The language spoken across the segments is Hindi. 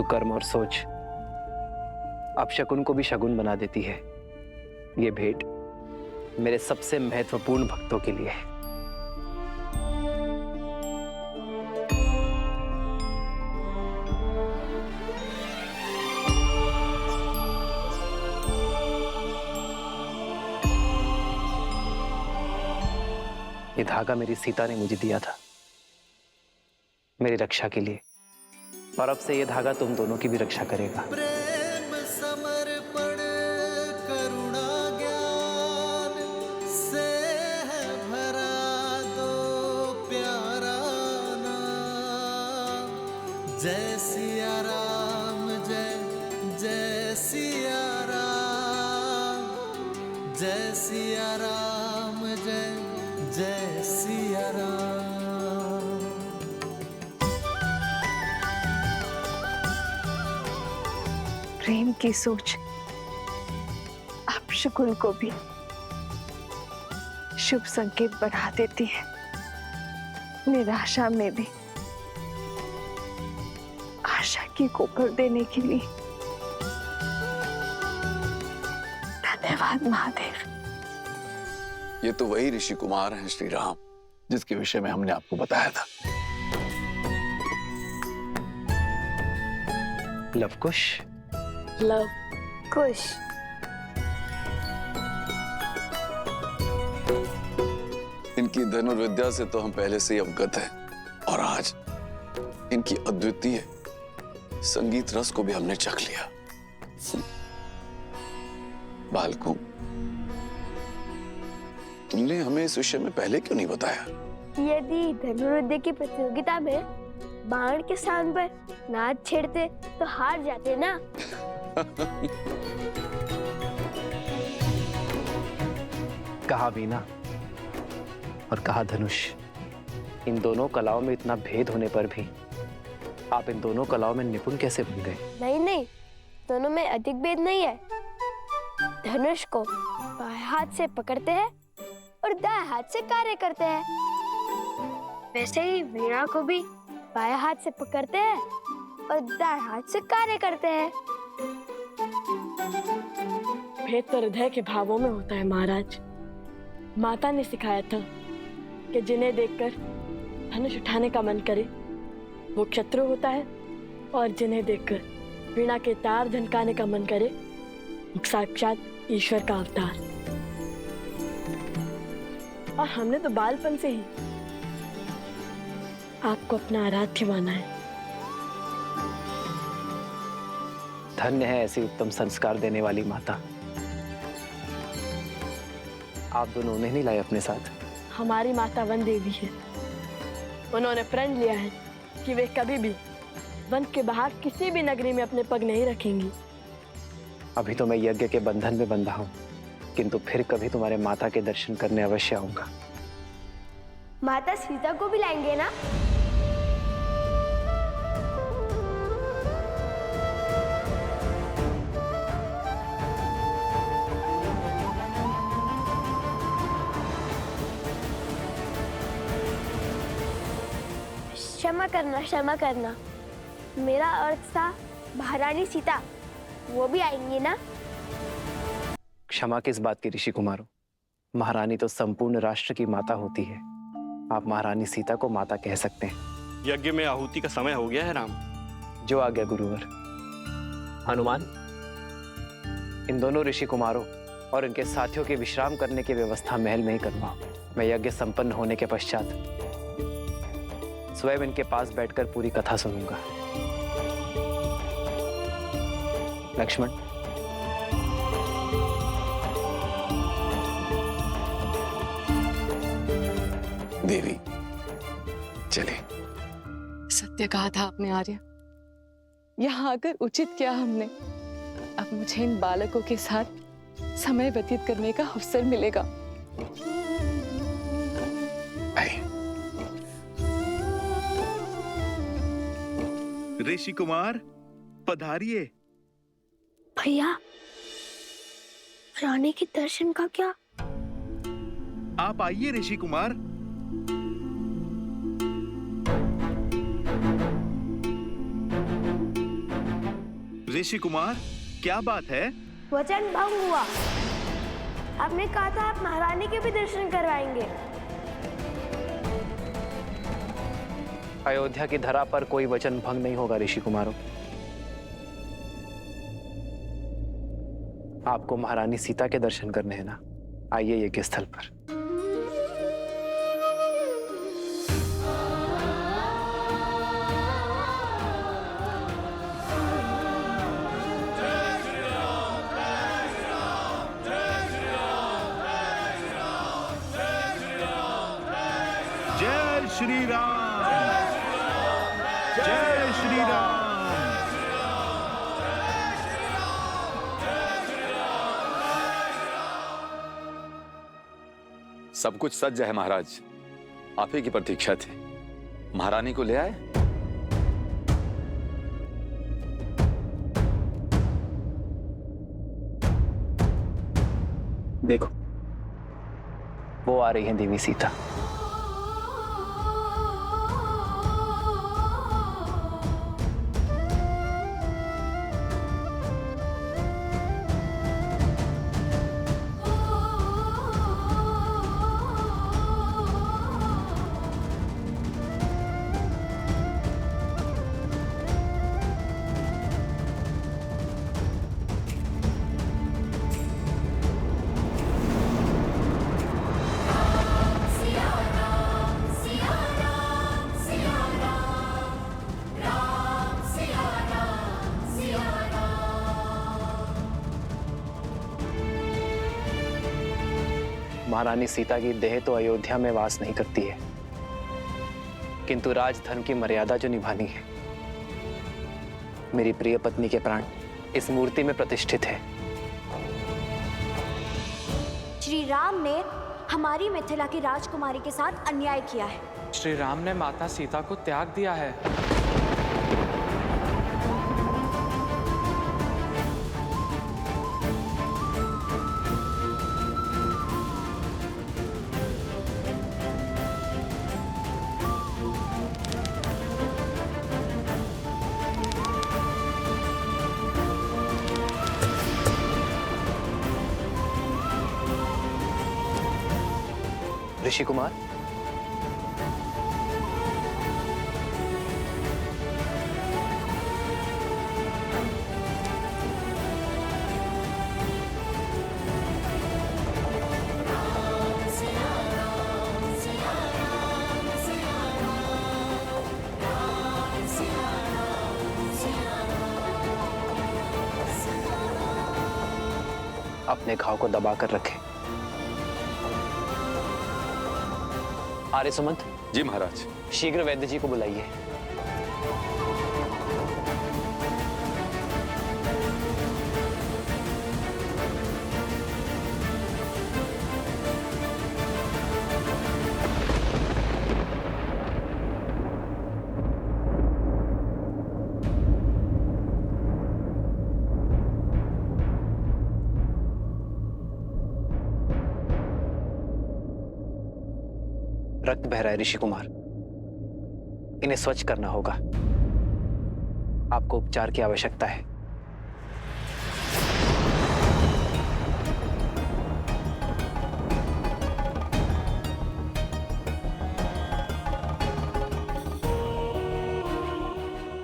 तो कर्म और सोच अपशकुन को भी शगुन बना देती है। ये भेंट मेरे सबसे महत्वपूर्ण भक्तों के लिए है। ये धागा मेरी सीता ने मुझे दिया था मेरी रक्षा के लिए, और अब से ये धागा तुम दोनों की भी रक्षा करेगा। प्रेम समर्पण करुणा ज्ञान से है भरा दो प्यारा नाम। जय सिया राम, जय जय सिया राम, जय सिया राम, जय जय सिया राम। प्रेम की सोच अपशकुन को भी शुभ संकेत बढ़ा देती है। निराशा में भी आशा की कोपर देने के लिए धन्यवाद महादेव। ये तो वही ऋषि कुमार हैं श्री राम, जिसके विषय में हमने आपको बताया था। लवकुश, लव कुश। इनकी धनुर्विद्या से तो हम पहले से ही अवगत हैं, और आज इनकी अद्वितीय संगीत रस को भी हमने चख लिया। बालकों, तुमने हमें इस विषय में पहले क्यों नहीं बताया? यदि धनुर्विद्या की प्रतियोगिता में बाण के स्थान पर नाद छेड़ते तो हार जाते ना। कहा वीणा और कहा धनुष, इन दोनों कलाओं में इतना भेद होने पर भी आप इन दोनों कलाओं में निपुण कैसे बन गए? नहीं, दोनों में अधिक भेद नहीं है। धनुष को बाएं हाथ से पकड़ते हैं और दाएं हाथ से कार्य करते हैं। वैसे ही वीणा को भी बाएं हाथ से पकड़ते हैं और दाएं हाथ से कार्य करते हैं। भेद तो हृदय के भावों में होता है महाराज। माता ने सिखाया था कि जिन्हें देखकर धनुष उठाने का मन करे वो शत्रु होता है, और जिन्हें देखकर वीणा के तार झनकाने का मन करे वो साक्षात ईश्वर का अवतार। और हमने तो बालपन से ही आपको अपना आराध्य माना है। धन्य है ऐसी उत्तम संस्कार देने वाली माता। आप दोनों उन्हें नहीं लाए अपने साथ? हमारी माता वन देवी है। उन्होंने प्रण लिया है कि वे कभी भी वन के बाहर किसी भी नगरी में अपने पग नहीं रखेंगी। अभी तो मैं यज्ञ के बंधन में बंधा हूँ, किंतु फिर कभी तुम्हारे माता के दर्शन करने अवश्य आऊंगा। माता सीता को भी लाएंगे ना? क्षमा करना, मेरा अर्थ था महारानी सीता, वो भी आएंगी ना? क्षमा किस बात की ऋषि कुमारों? महारानी तो संपूर्ण राष्ट्र की माता होती है। आप महारानी सीता को माता कह सकते हैं। यज्ञ में आहुति का समय हो गया है राम। जो आ गया गुरुवर। हनुमान, इन दोनों ऋषि कुमारों और इनके साथियों के विश्राम करने की व्यवस्था महल में ही करवाओ। मैं यज्ञ संपन्न होने के पश्चात स्वयं इनके पास बैठकर पूरी कथा सुनूंगा। लक्ष्मण, देवी, चले। सत्य कहा था आपने आर्य। यहाँ आकर उचित किया हमने। अब मुझे इन बालकों के साथ समय व्यतीत करने का अवसर मिलेगा। ऋषि कुमार पधारिए। भैया, रानी के दर्शन का क्या? आप आइए ऋषि कुमार। ऋषि कुमार, क्या बात है? वचन भंग हुआ। आपने कहा था आप महारानी के भी दर्शन करवाएंगे। अयोध्या की धरा पर कोई वचन भंग नहीं होगा ऋषि कुमारों। आपको महारानी सीता के दर्शन करने हैं ना, आइए यज्ञ स्थल पर। जय श्री राम, जय श्री राम। सब कुछ सज्ज है महाराज, आप ही की प्रतीक्षा थी। महारानी को ले आए। देखो, वो आ रही है देवी सीता। महारानी सीता की देह तो अयोध्या में वास नहीं करती है, किंतु राजधर्म की मर्यादा जो निभानी है, मेरी प्रिय पत्नी के प्राण इस मूर्ति में प्रतिष्ठित है। श्री राम ने हमारी मिथिला की राजकुमारी के साथ अन्याय किया है। श्री राम ने माता सीता को त्याग दिया है। ऋषि कुमार, अपने घाव को दबा कर रखें। आर्य सुमंत। जी महाराज। शीघ्र वैद्य जी को बुलाइए। रक्त बह रहा है ऋषि कुमार, इन्हें स्वच्छ करना होगा। आपको उपचार की आवश्यकता है।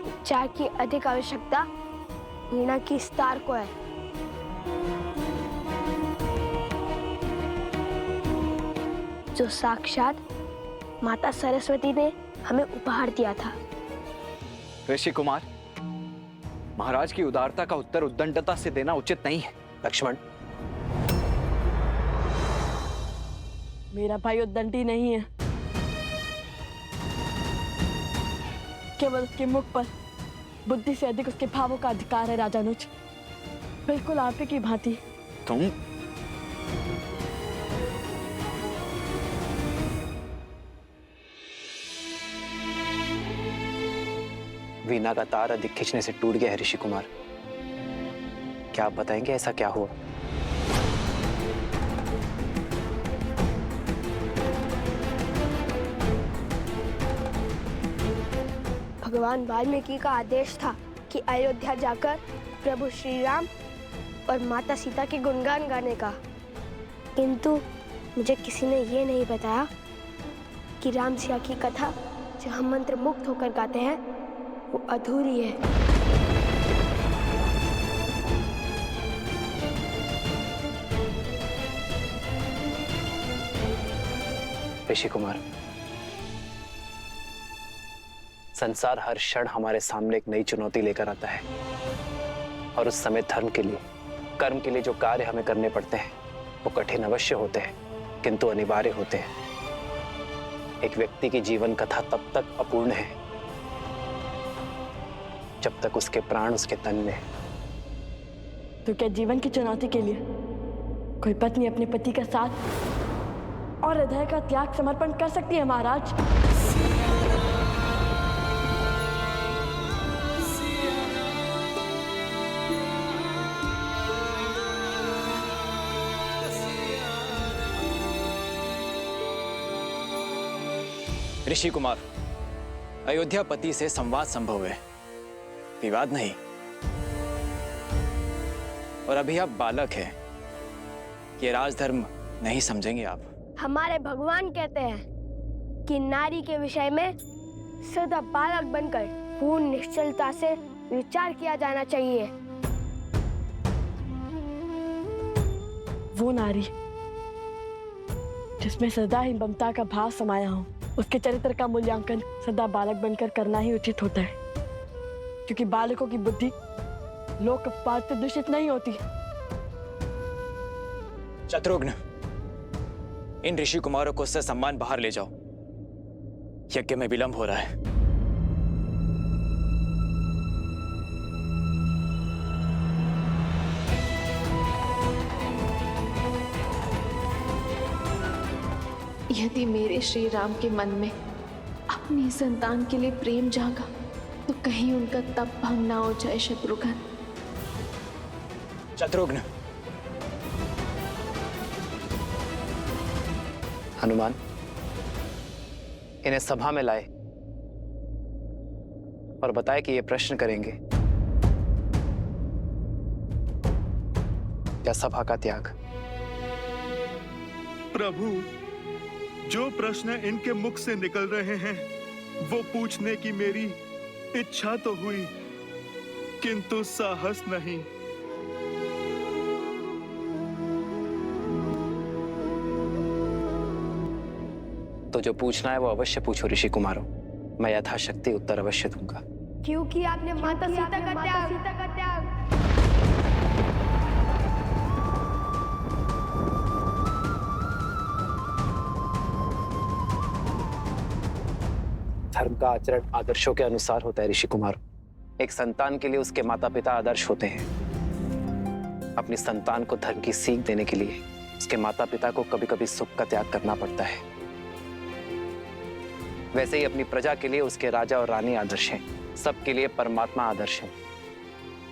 उपचार की अधिक आवश्यकता वीणा की स्तार को है। जो साक्षात माता सरस्वती ने हमें उपहार दिया था। ऋषि कुमार, महाराज की उदारता का उत्तर उद्दंडता से देना उचित नहीं है। लक्ष्मण, मेरा भाई उद्दंडी नहीं है, केवल उसके मुख पर बुद्धि से अधिक उसके भावों का अधिकार है। राजानुज, बिल्कुल आप ही की भांति। तुम वीणा का तार अधिक खींचने से टूट गया है ऋषि कुमार। क्या आप बताएंगे ऐसा क्या हुआ? भगवान वाल्मीकि का आदेश था कि अयोध्या जाकर प्रभु श्री राम और माता सीता के गुणगान गाने का। किंतु मुझे किसी ने ये नहीं बताया कि राम सिया की कथा जो हम मंत्र मुक्त होकर गाते हैं वो अधूरी है। ऋषि कुमार, संसार हर क्षण हमारे सामने एक नई चुनौती लेकर आता है और उस समय धर्म के लिए, कर्म के लिए जो कार्य हमें करने पड़ते हैं वो कठिन अवश्य होते हैं किंतु अनिवार्य होते हैं। एक व्यक्ति की जीवन कथा तब तक अपूर्ण है जब तक उसके प्राण उसके तन में। तो क्या जीवन की चुनौती के लिए कोई पत्नी अपने पति का साथ और हृदय का त्याग समर्पण कर सकती है महाराज? ऋषि कुमार, अयोध्यापति से संवाद संभव है, विवाद नहीं। और अभी आप बालक हैं, ये राजधर्म नहीं समझेंगे आप। हमारे भगवान कहते हैं कि नारी के विषय में सदा बालक बनकर पूर्ण निश्चलता से विचार किया जाना चाहिए। वो नारी जिसमें सदा ही ममता का भाव समाया हो, उसके चरित्र का मूल्यांकन सदा बालक बनकर करना ही उचित होता है, क्योंकि बालकों की बुद्धि लोक पाठ से दूषित नहीं होती। शत्रुघ्न, इन ऋषि कुमारों को उससे सम्मान बाहर ले जाओ, यज्ञ में विलंब हो रहा है। यदि मेरे श्री राम के मन में अपनी संतान के लिए प्रेम जागा तो कहीं उनका तप भंग ना हो जाए। शत्रुघ्न, शत्रुघ्न, हनुमान, इन्हें सभा में लाए और बताए कि ये प्रश्न करेंगे। क्या सभा का त्याग? प्रभु, जो प्रश्न इनके मुख से निकल रहे हैं वो पूछने की मेरी इच्छा तो हुई किंतु साहस नहीं। तो जो पूछना है वो अवश्य पूछो ऋषि कुमारों, मैं यथाशक्ति उत्तर अवश्य दूंगा। क्योंकि आपने माता सीता का त्याग धर्म का आचरण आदर्शों के अनुसार होता है ऋषि कुमार। एक संतान के लिए उसके माता पिता आदर्श होते हैं। अपनी संतान को धर्म की सीख देने के लिए उसके माता पिता को कभी कभी सुख का त्याग करना पड़ता है। वैसे ही अपनी प्रजा के लिए उसके राजा और रानी आदर्श हैं, सबके लिए परमात्मा आदर्श है।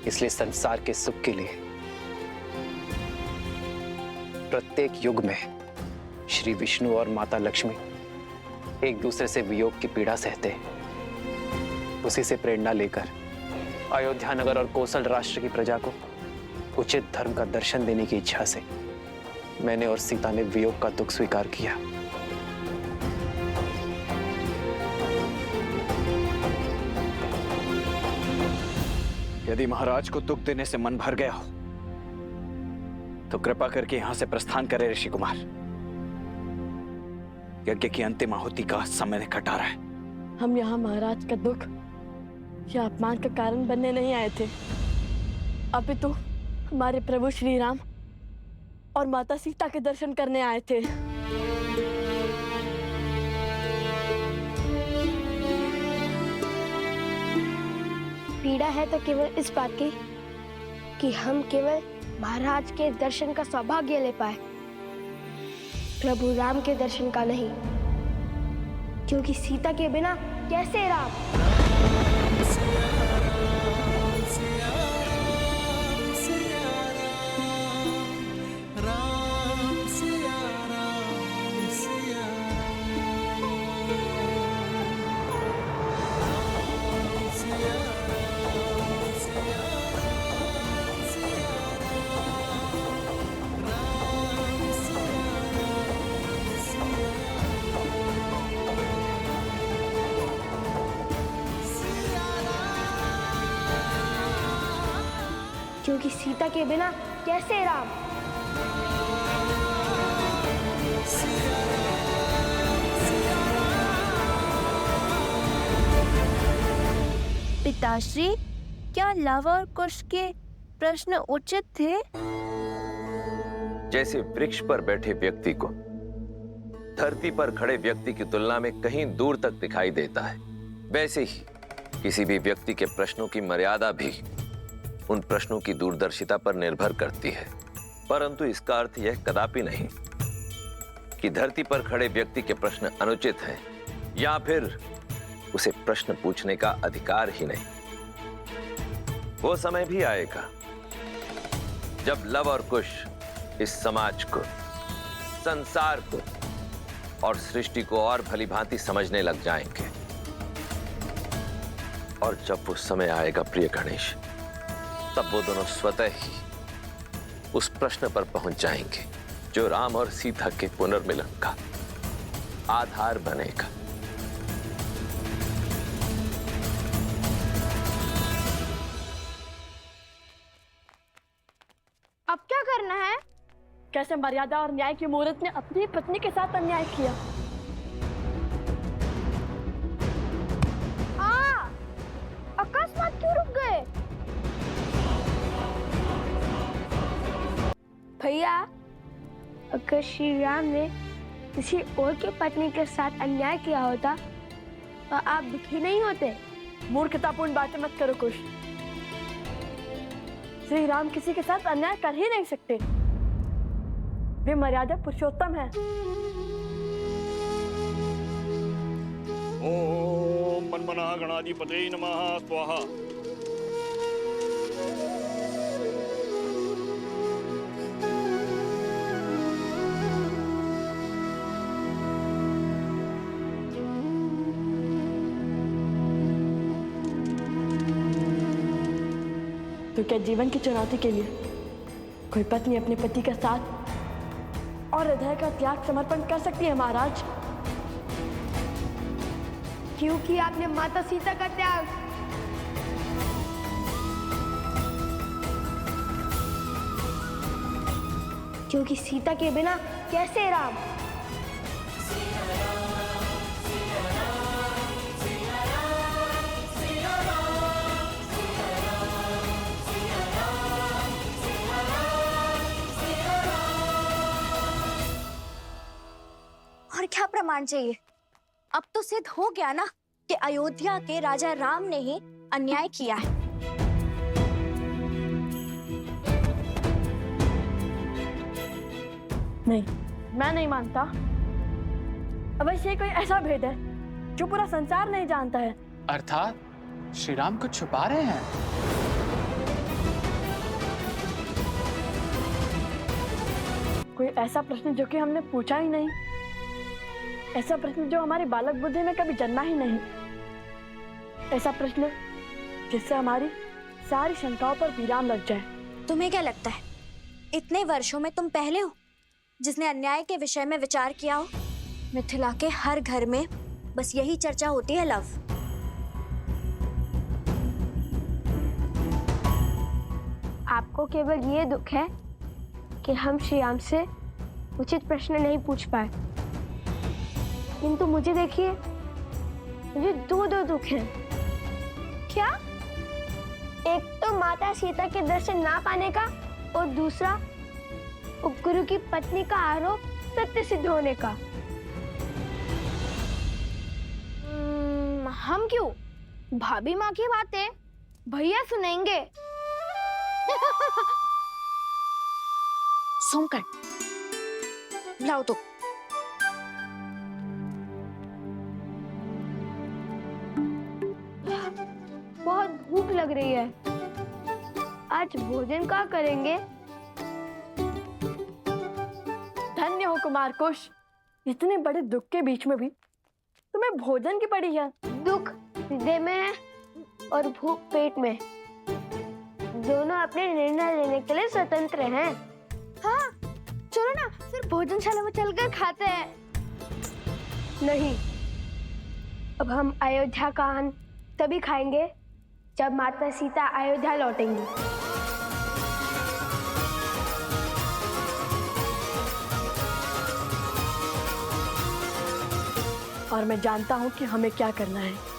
इसलिए संसार के सुख के लिए प्रत्येक युग में श्री विष्णु और माता लक्ष्मी एक दूसरे से वियोग की पीड़ा सहते हैं। उसी से प्रेरणा लेकर अयोध्या नगर और कोसल राष्ट्र की प्रजा को उचित धर्म का दर्शन देने की इच्छा से मैंने और सीता ने वियोग का दुख स्वीकार किया। यदि महाराज को दुख देने से मन भर गया हो तो कृपा करके यहां से प्रस्थान करें ऋषि कुमार। यज्ञ की अंतिम आहुति का समय निकट आ रहा है। हम यहाँ महाराज का दुख या अपमान का कारण बनने नहीं आए थे, अपितु हमारे प्रभु श्री राम और माता सीता के दर्शन करने आए थे। पीड़ा है तो केवल इस बात की कि हम केवल महाराज के दर्शन का सौभाग्य ले पाए, प्रभु राम के दर्शन का नहीं, क्योंकि सीता के बिना कैसे राम? क्योंकि सीता के बिना कैसे राम? पिताश्री, क्या लव और कुश के प्रश्न उचित थे? जैसे वृक्ष पर बैठे व्यक्ति को धरती पर खड़े व्यक्ति की तुलना में कहीं दूर तक दिखाई देता है, वैसे ही किसी भी व्यक्ति के प्रश्नों की मर्यादा भी उन प्रश्नों की दूरदर्शिता पर निर्भर करती है। परंतु इसका अर्थ यह कदापि नहीं कि धरती पर खड़े व्यक्ति के प्रश्न अनुचित हैं या फिर उसे प्रश्न पूछने का अधिकार ही नहीं। वो समय भी आएगा जब लव और कुश इस समाज को, संसार को और सृष्टि को और भली भांति समझने लग जाएंगे। और जब वो समय आएगा प्रिय गणेश, तब वो दोनों स्वतः ही उस प्रश्न पर पहुंच जाएंगे जो राम और सीता के पुनर्मिलन का आधार बनेगा। अब क्या करना है? कैसे मर्यादा और न्याय की मूर्त ने अपनी पत्नी के साथ अन्याय किया। अकस्मात क्यों रुक गए? भैया, अगर श्री राम ने किसी और की पत्नी के साथ अन्याय किया होता तो आप दुखी नहीं होते। मूर्खतापूर्ण बातें मत करो कुश। श्री राम किसी के साथ अन्याय कर ही नहीं सकते। वे मर्यादा पुरुषोत्तम है। ओम मनमना गणाधिपते नमः स्वाहा। तो क्या जीवन की चुनौती के लिए कोई पत्नी अपने पति के साथ और हृदय का त्याग समर्पण कर सकती है महाराज? क्योंकि आपने माता सीता का त्याग। क्योंकि सीता के बिना कैसे राम? और क्या प्रमाण चाहिए? अब तो सिद्ध हो गया ना कि अयोध्या के राजा राम ने ही अन्याय किया है। नहीं, मैं नहीं मानता। अवश्य ये कोई ऐसा भेद है जो पूरा संसार नहीं जानता है। अर्थात श्री राम कुछ छुपा रहे हैं। कोई ऐसा प्रश्न जो कि हमने पूछा ही नहीं, ऐसा प्रश्न जो हमारी बालक बुद्धि में कभी जन्मा ही नहीं, ऐसा प्रश्न जिससे हमारी सारी शंकाओं पर विराम लग जाए। तुम्हें क्या लगता है इतने वर्षों में तुम पहले हो जिसने अन्याय के विषय में विचार किया हो? मिथिला के हर घर में बस यही चर्चा होती है लव। आपको केवल ये दुख है कि हम श्री राम से उचित प्रश्न नहीं पूछ पाए, किंतु मुझे देखिए, मुझे दो दुख हैं। क्या? एक तो माता सीता के दर्शन ना पाने का और दूसरा उपगुरु की पत्नी का आरोप सत्य सिद्ध होने का। हम क्यों? भाभी माँ की बातें भैया सुनेंगे। सुनकर लाओ तो। बहुत भूख लग रही है, आज भोजन क्या करेंगे? धन्य हो कुमार कुश, इतने बड़े दुख के बीच में भी तुम्हें भोजन की पड़ी है। दुख हृदय में है और भूख पेट में। दोनों अपने निर्णय लेने के लिए स्वतंत्र हैं। हाँ, चलो ना फिर भोजनशाला में चलकर खाते हैं। नहीं, अब हम अयोध्या का अन्न तभी खाएंगे जब माता सीता अयोध्या लौटेंगी। और मैं जानता हूँ कि हमें क्या करना है।